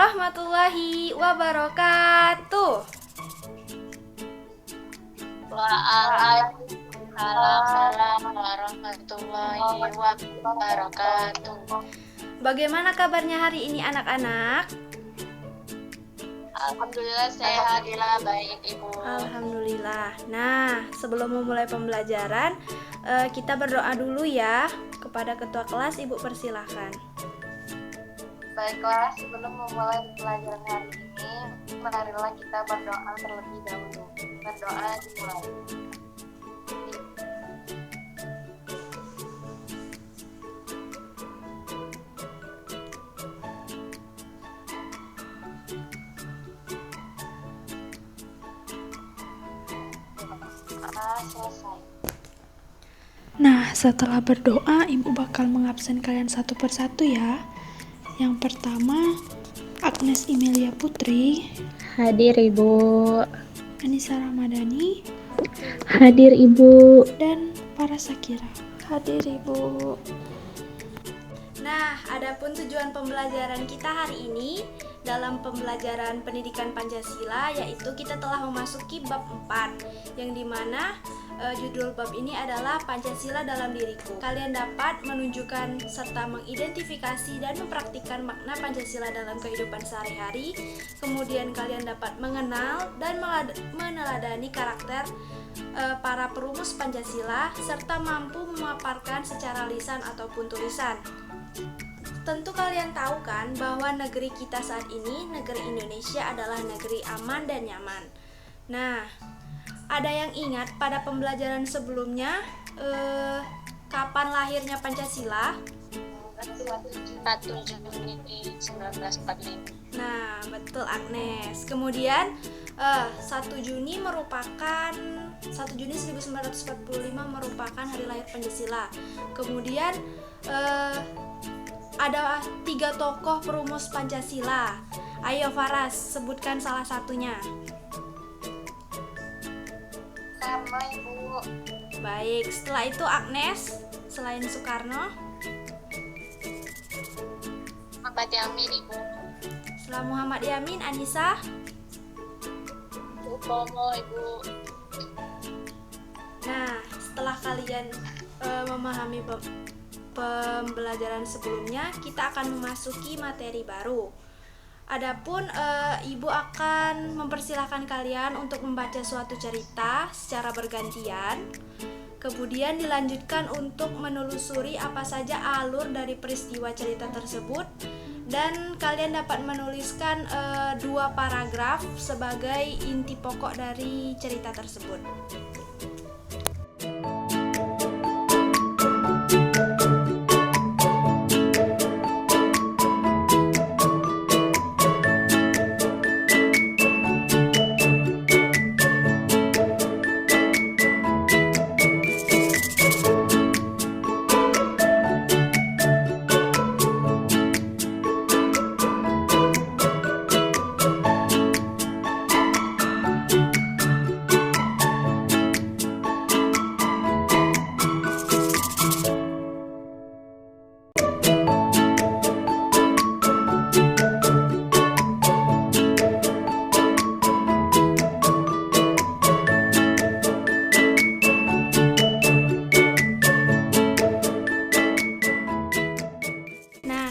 warahmatullahi wabarakatuh. Waalaikumsalam warahmatullahi wabarakatuh. Bagaimana kabarnya hari ini anak-anak? Alhamdulillah sehat, baik Ibu. Alhamdulillah. Nah, sebelum memulai pembelajaran, kita berdoa dulu ya kepada ketua kelas. Ibu persilahkan. Baiklah, sebelum memulai pelajaran hari ini, marilah kita berdoa terlebih dahulu. Berdoa dimulai. Selesai. Nah, setelah berdoa, Ibu bakal mengabsen kalian satu persatu ya. Yang pertama, Agnes Emilia Putri. Hadir Ibu. Anissa Ramadhani. Hadir Ibu. Dan Farah Sakira. Hadir Ibu. Nah, adapun tujuan pembelajaran kita hari ini dalam pembelajaran pendidikan Pancasila, yaitu kita telah memasuki bab 4, yang dimana judul bab ini adalah Pancasila dalam Diriku. Kalian dapat menunjukkan serta mengidentifikasi dan mempraktikkan makna Pancasila dalam kehidupan sehari-hari. Kemudian kalian dapat mengenal dan meneladani karakter para perumus Pancasila, serta mampu memaparkan secara lisan ataupun tulisan. Tentu kalian tahu kan bahwa negeri kita saat ini, negeri Indonesia, adalah negeri aman dan nyaman. Nah, ada yang ingat pada pembelajaran sebelumnya kapan lahirnya Pancasila? 1 Juni 1945. Nah, betul Agnes. Kemudian 1 Juni 1945 merupakan hari lahir Pancasila. Kemudian ada 3 tokoh perumus Pancasila. Ayo Faras, sebutkan salah satunya. Karena Ibu. Baik, setelah itu Agnes, selain Soekarno. Muhammad Yamin Ibu. Setelah Muhammad Yamin, Anissa. Utomo Ibu. Nah, setelah kalian memahami pembelajaran sebelumnya, kita akan memasuki materi baru. Adapun Ibu akan mempersilahkan kalian untuk membaca suatu cerita secara bergantian. Kemudian dilanjutkan untuk menelusuri apa saja alur dari peristiwa cerita tersebut, dan kalian dapat menuliskan 2 paragraf sebagai inti pokok dari cerita tersebut.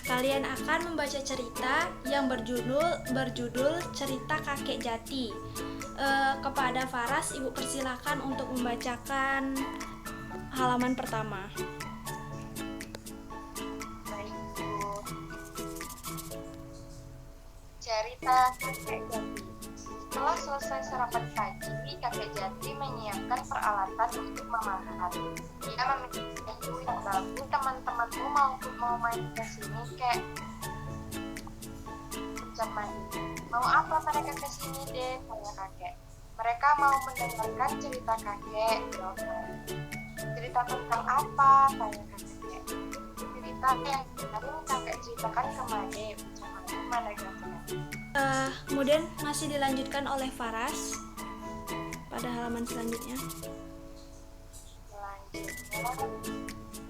Kalian akan membaca cerita yang berjudul Cerita Kakek Jati. Kepada Faras, Ibu persilakan untuk membacakan halaman pertama. Baik Ibu. Cerita Kakek Jati. Setelah selesai sarapan pagi, Kakek Jati menyiapkan peralatan untuk memakan. Dia meminta Ibu yang bagus, teman-temanmu mau main ke sini, kek. Ucap Mandi. Mau apa mereka ke sini, Dek? Tanya kakek. Mereka mau mendengarkan cerita kakek. Jawab Mandi. Cerita tentang apa? Tanya kakek. Cerita yang kemarin kakek ceritakan ke Made. Ucap Mandi. Mana gambarnya? Kemudian masih dilanjutkan oleh Faras pada halaman selanjutnya. Selanjutnya,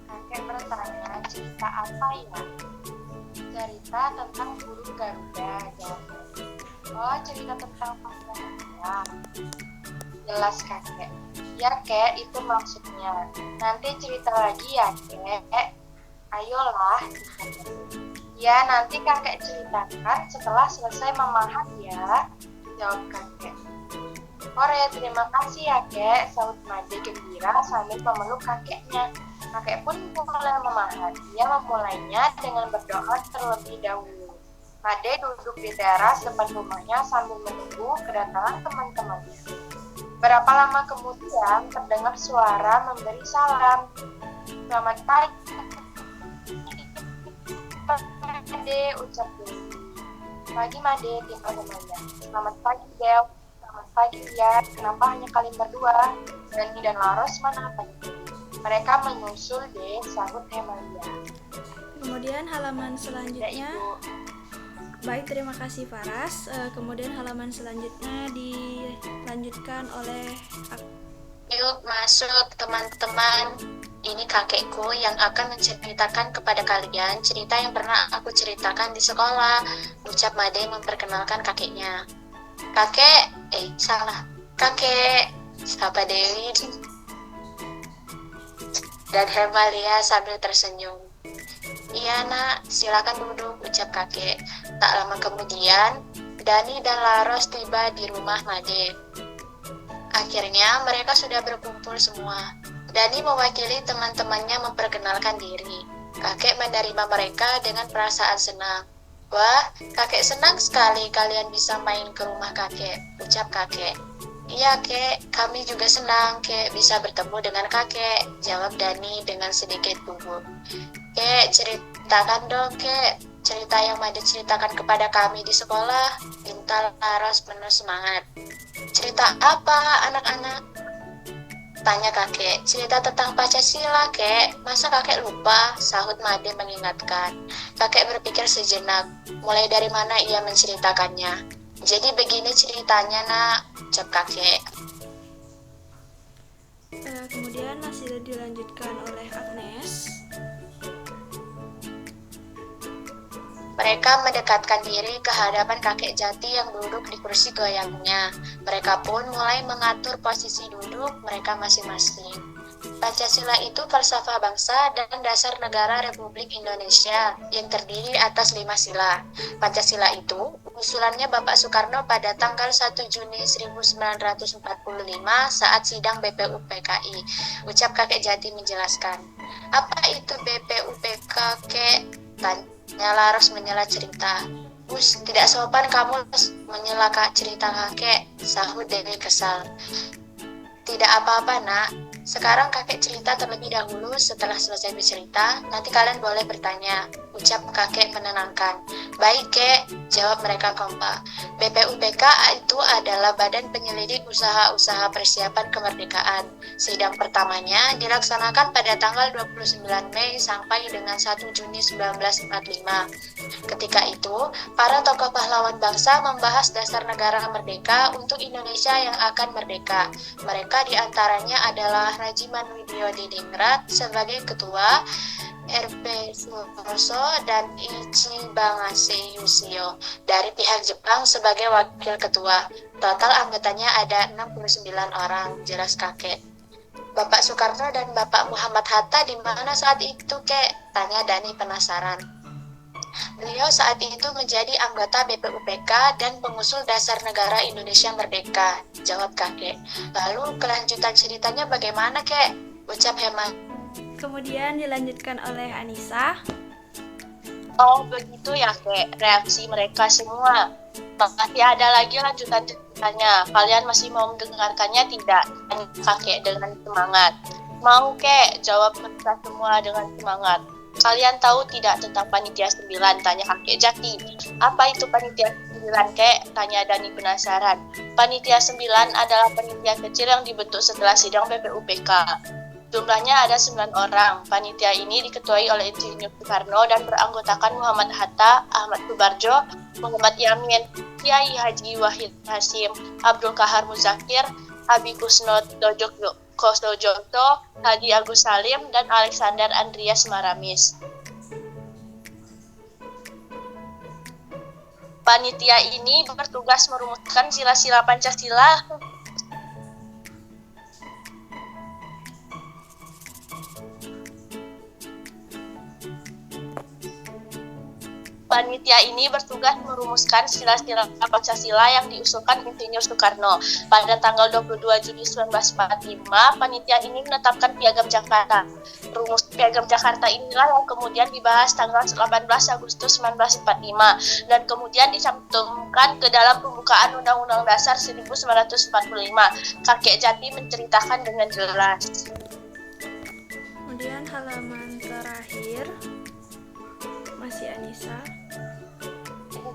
kakek bertanya, cerita apa ya? Cerita tentang burung Garuda. Oh, cerita tentang burung Garuda. Jelas kakek. Ya kek, itu maksudnya. Nanti cerita lagi ya kek. Ayolah. Ya, nanti kakek ceritakan setelah selesai memahami ya. Jawab kakek. Ore, terima kasih ya kek, sahut Made gembira sambil memeluk kakeknya. Kakek pun mulai memahami. Dia memulainya dengan berdoa terlebih dahulu. Made duduk di teras depan rumahnya sambil menunggu kedatangan teman-temannya. Berapa lama kemudian terdengar suara memberi salam. Selamat pagi, Made, ucap Dewi. Pagi Made, timpal temannya. Selamat pagi Del. Selamat pagi ya. Kenapa hanya kalian berdua? Dani dan Laros mana pagi? Mereka menyusul deh, sahut Emalia. Kemudian halaman Ya, selanjutnya, Ibu. baik, terima kasih Faras. Kemudian halaman selanjutnya dilanjutkan oleh Yuk masuk teman-teman. Ini kakekku yang akan menceritakan kepada kalian cerita yang pernah aku ceritakan di sekolah. Ucap Made memperkenalkan kakeknya. Kakek, sapa Dewi dan Hermalia sambil tersenyum. Iya nak, silakan duduk, ucap kakek. Tak lama kemudian, Dani dan Laros tiba di rumah Made. Akhirnya mereka sudah berkumpul semua. Dani mewakili teman-temannya memperkenalkan diri. Kakek menerima mereka dengan perasaan senang. Wah, kakek senang sekali kalian bisa main ke rumah kakek, ucap kakek. Iya kek, kami juga senang kek bisa bertemu dengan kakek, jawab Dani dengan sedikit gugup. Kek, ceritakan dong kek, cerita yang Made ceritakan kepada kami di sekolah, minta Laros penuh semangat. Cerita apa anak-anak? Tanya kakek. Cerita tentang Pancasila kek, masa kakek lupa? Sahut Made mengingatkan. Kakek berpikir sejenak, mulai dari mana ia menceritakannya. Jadi begini ceritanya nak, ucap kakek. kemudian masih dilanjutkan oleh Agnes. Mereka mendekatkan diri ke hadapan kakek jati yang duduk di kursi goyangnya. Mereka pun mulai mengatur posisi duduk mereka masing-masing. Pancasila itu falsafah bangsa dan dasar negara Republik Indonesia yang terdiri atas 5 sila. Pancasila itu usulannya Bapak Soekarno pada tanggal 1 Juni 1945 saat sidang BPUPKI. Ucap kakek jati menjelaskan. Apa itu BPUPK kek? Tanya Laros menyela cerita. Us, tidak sopan kamu menyela cerita kakek, sahut Dewi kesal. Tidak apa-apa nak, sekarang kakek cerita terlebih dahulu. Setelah selesai bercerita, nanti kalian boleh bertanya, ucap kakek menenangkan. Baik kek, jawab mereka kompak. BPUPK itu adalah Badan Penyelidik Usaha-Usaha Persiapan Kemerdekaan. Sidang pertamanya dilaksanakan pada tanggal 29 Mei sampai dengan 1 Juni 1945. Ketika itu, para tokoh pahlawan bangsa membahas dasar negara merdeka untuk Indonesia yang akan merdeka. Mereka diantaranya adalah Rajiman Widyodiningrat sebagai ketua, RP Suharto dan Ichibangase Yusio dari pihak Jepang sebagai wakil ketua. Total anggotanya ada 69 orang, jelas kakek. Bapak Soekarno dan Bapak Muhammad Hatta di mana saat itu kek? Tanya Dani penasaran. Beliau saat itu menjadi anggota BPUPK dan pengusul dasar negara Indonesia Merdeka, jawab kakek. Lalu kelanjutan ceritanya bagaimana kek? Ucap Heman. Kemudian dilanjutkan oleh Anissa. Oh begitu ya kek, reaksi mereka semua. Masih ada lagi lanjutan ceritanya. Kalian masih mau mendengarkannya tidak? Tanya kakek dengan semangat. Mau kek, jawab mereka semua dengan semangat. Kalian tahu tidak tentang Panitia 9? Tanya kakek jati. Apa itu Panitia 9 kek? Tanya Dani penasaran. Panitia 9 adalah panitia kecil yang dibentuk setelah sidang BPUPK. Jumlahnya ada 9 orang. Panitia ini diketuai oleh Insinyur Soekarno dan beranggotakan Muhammad Hatta, Ahmad Subarjo, Muhammad Yamin, Kiai Haji Wahid Hasyim, Abdul Kahar Muzakir, Abi Kusnodjojo, Hadi Agus Salim, dan Alexander Andreas Maramis. Panitia ini bertugas merumuskan sila-sila Pancasila. Panitia ini bertugas merumuskan sila-sila Pancasila yang diusulkan Insinyur Soekarno. Pada tanggal 22 Juni 1945, panitia ini menetapkan Piagam Jakarta. Rumus Piagam Jakarta inilah yang kemudian dibahas tanggal 18 Agustus 1945 dan kemudian dicantumkan ke dalam pembukaan Undang-Undang Dasar 1945. Kakek Jati menceritakan dengan jelas. Kemudian halaman terakhir masih Anissa.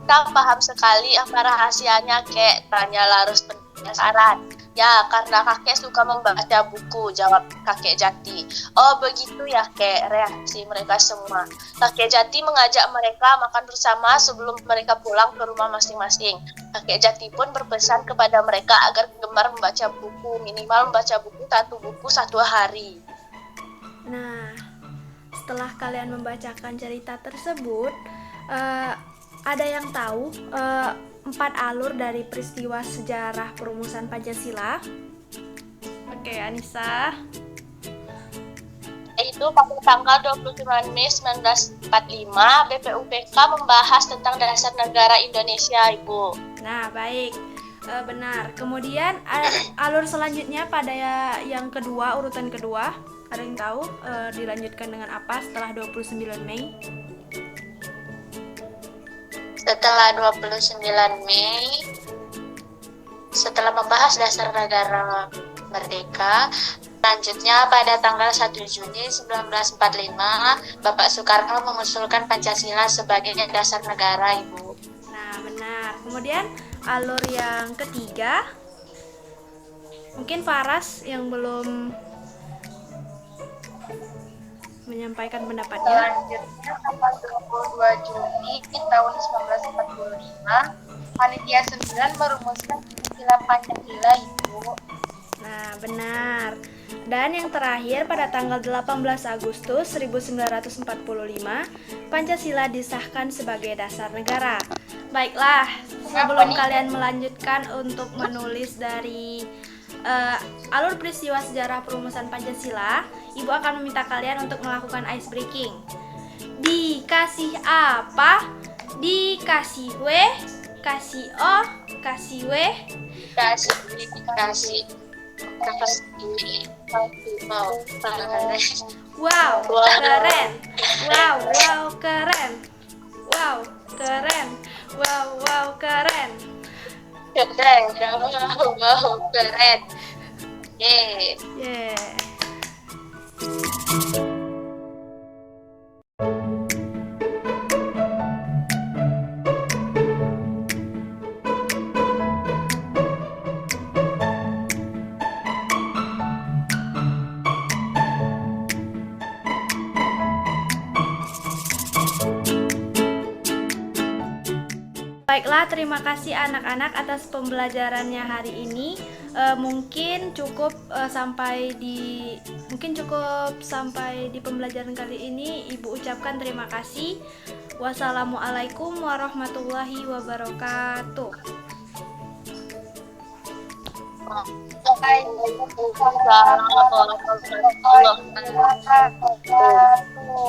Kita paham sekali apa rahasianya, Kek, tanya Larus penasaran. Ya, karena kakek suka membaca buku, jawab kakek Jati. Oh begitu ya, Kek, reaksi mereka semua. Kakek Jati mengajak mereka makan bersama sebelum mereka pulang ke rumah masing-masing. Kakek Jati pun berpesan kepada mereka agar gemar membaca buku, minimal membaca buku satu hari. Nah, setelah kalian membacakan cerita tersebut, ada yang tahu 4 alur dari peristiwa sejarah perumusan Pancasila? Oke, Anissa. Itu pada tanggal 29 Mei 1945, BPUPK membahas tentang dasar negara Indonesia, Ibu. Nah, baik. Benar. Kemudian alur selanjutnya pada yang kedua, urutan kedua. Ada yang tahu dilanjutkan dengan apa setelah 29 Mei? Setelah 29 Mei, setelah membahas dasar negara merdeka, selanjutnya pada tanggal 1 Juni 1945, Bapak Soekarno mengusulkan Pancasila sebagai dasar negara, Ibu. Nah, benar. Kemudian alur yang ketiga, mungkin Faras yang belum menyampaikan pendapatnya. Selanjutnya tanggal 22 Juni tahun 1945, Panitia 9 merumuskan sila Pancasila, Ibu. Nah, benar. Dan yang terakhir pada tanggal 18 Agustus 1945, Pancasila disahkan sebagai dasar negara. Baiklah, sebelum kalian melanjutkan untuk menulis dari alur peristiwa sejarah perumusan Pancasila, Ibu akan meminta kalian untuk melakukan ice breaking. Dikasih apa? Dikasih W, kasih O, kasih W. Kasih. Wow, keren. Wow, keren. Wow, keren. Wow, keren. Keren. Yeay. Yeah. Baiklah, terima kasih anak-anak atas pembelajarannya hari ini. Mungkin cukup sampai di pembelajaran kali ini. Ibu ucapkan terima kasih. Wassalamualaikum warahmatullahi wabarakatuh. Waalaikumsalam warahmatullahi wabarakatuh.